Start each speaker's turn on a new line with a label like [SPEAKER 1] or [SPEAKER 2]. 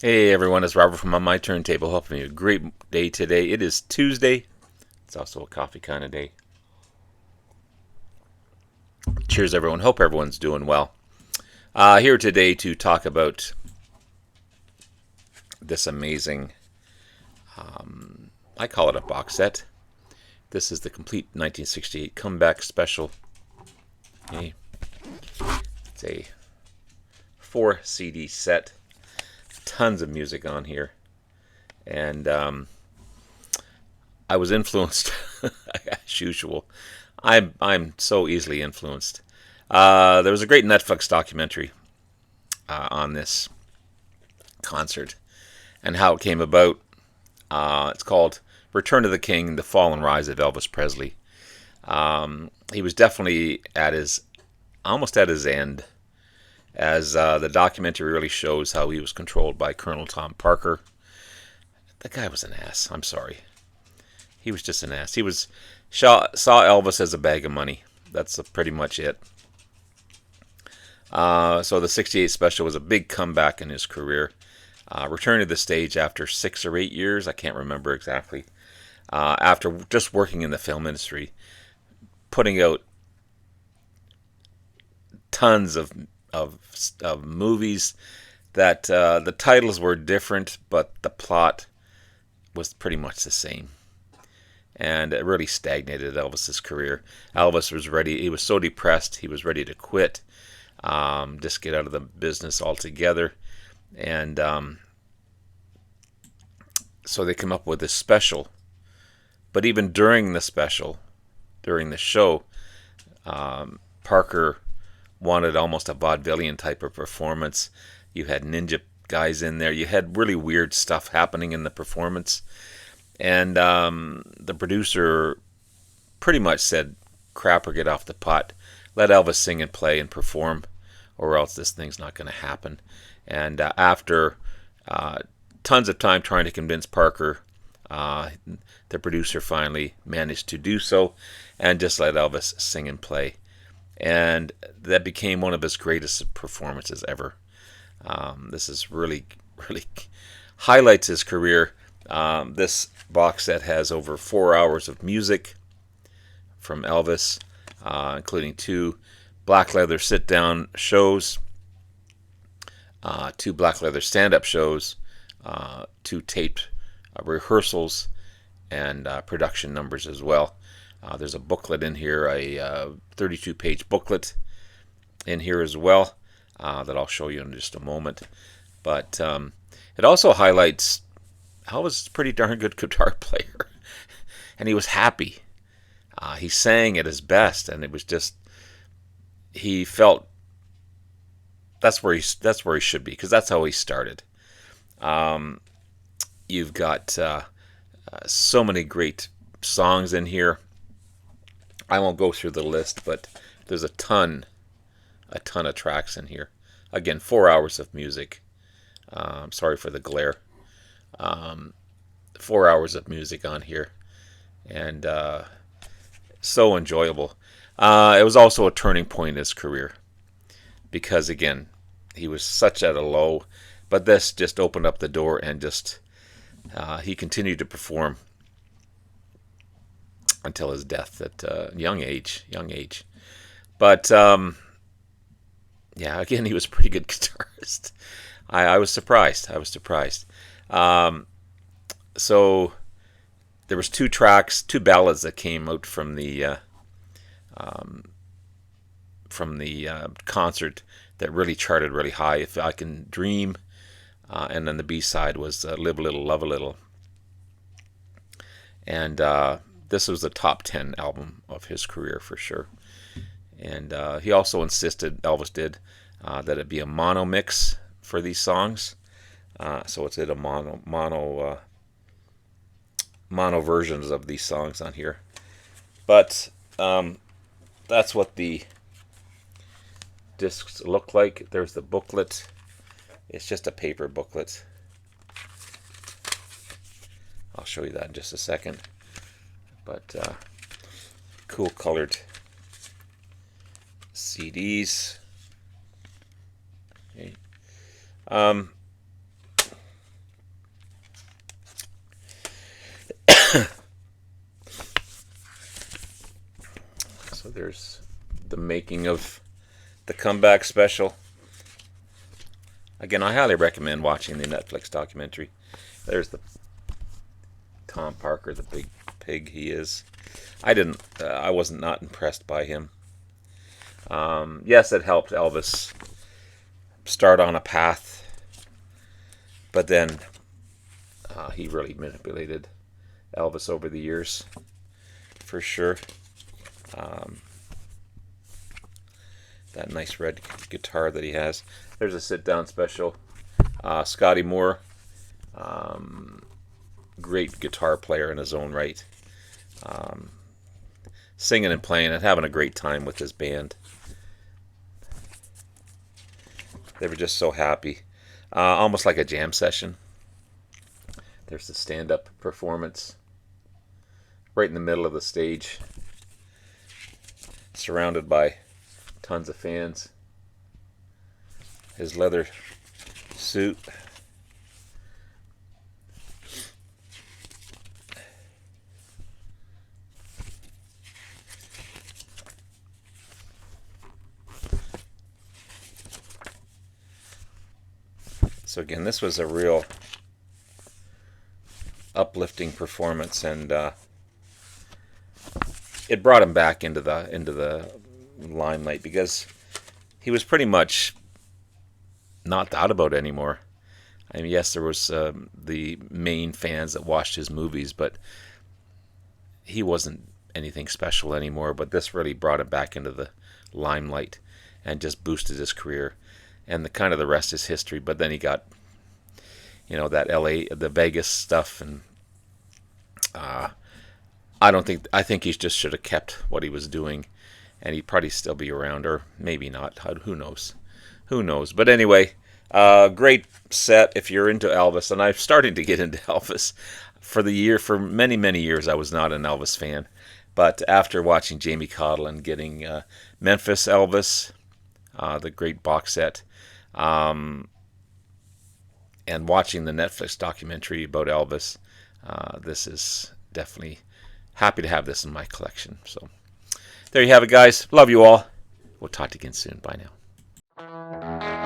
[SPEAKER 1] Hey everyone, it's Robert from On My Turntable, hoping you a great day today. It is Tuesday. It's also a coffee kind of day. Cheers, everyone. Hope everyone's doing well. Here today to talk about this amazing, I call it a box set. This is the complete 1968 comeback special. Okay. It's a 4 CD set. Tons of music on here. And I was influenced, as usual. I'm so easily influenced. There was a great Netflix documentary on this concert and how it came about. It's called Return of the King: The Fall and Rise of Elvis Presley. He was definitely almost at his end, as the documentary really shows how he was controlled by Colonel Tom Parker. The guy was an ass. I'm sorry. He was just an ass. He saw Elvis as a bag of money. That's pretty much it. So the 68 special was a big comeback in his career. Returning to the stage after 6 or 8 years, I can't remember exactly. After just working in the film industry, putting out tons of movies that the titles were different, but the plot was pretty much the same. And it really stagnated Elvis's career. Elvis was ready. He was so depressed. He was ready to quit, just get out of the business altogether. And so they come up with this special. But even during the special, during the show, Parker wanted almost a vaudevillian type of performance. You had ninja guys in there. You had really weird stuff happening in the performance. And the producer pretty much said, crap or get off the pot. Let Elvis sing and play and perform, or else this thing's not going to happen. And after tons of time trying to convince Parker, the producer finally managed to do so and just let Elvis sing and play. And that became one of his greatest performances ever. This is really highlights his career. This box set has over 4 hours of music from Elvis, including 2 black leather sit-down shows, 2 black leather stand-up shows, 2 taped rehearsals, and production numbers as well. There's a booklet in here, a 32-page booklet in here as well, that I'll show you in just a moment. But it also highlights Elvis is a pretty darn good guitar player, and he was happy. He sang at his best, and it was just, he felt that's where he should be, because that's how he started. You've got so many great songs in here. I won't go through the list, but there's a ton of tracks in here. Again, 4 hours of music. Sorry for the glare. 4 hours of music on here, and so enjoyable. It was also a turning point in his career, because again, he was such at a low, but this just opened up the door, and just he continued to perform until his death at young age. But yeah, again, he was a pretty good guitarist. I was surprised. So there was 2 tracks, 2 ballads that came out from the concert that really charted really high. If I Can Dream, and then the B-side was Live a Little, Love a Little. And this was the top 10 album of his career for sure. And he also insisted, Elvis did, that it be a mono mix for these songs. So it's a mono versions of these songs on here. But that's what the discs look like. There's the booklet. It's just a paper booklet. I'll show you that in just a second. But cool colored CDs. Okay. there's the making of the comeback special. Again, I highly recommend watching the Netflix documentary. There's the Tom Parker, the big pig he is. I wasn't not impressed by him. Yes, it helped Elvis start on a path, but then he really manipulated Elvis over the years, for sure. That nice red guitar that he has. There's a sit-down special. Scotty Moore, great guitar player in his own right. Singing and playing and having a great time with his band. They were just so happy. Almost like a jam session. There's the stand-up performance. Right in the middle of the stage. Surrounded by tons of fans. His leather suit. So again, this was a real uplifting performance, and it brought him back into the limelight, because he was pretty much not thought about anymore. I mean, yes, there was the main fans that watched his movies, but he wasn't anything special anymore. But this really brought him back into the limelight and just boosted his career. And the rest is history. But then he got, that the Vegas stuff, and I think he just should have kept what he was doing, and he'd probably still be around, or maybe not. Who knows? Who knows? But anyway, great set if you're into Elvis, and I'm starting to get into Elvis. For many, many years, I was not an Elvis fan, but after watching Jamie Cottle and getting Memphis Elvis, the great box set, and watching the Netflix documentary about Elvis, this is definitely happy to have this in my collection. So there you have it, guys. Love you all. We'll talk to you again soon. Bye now.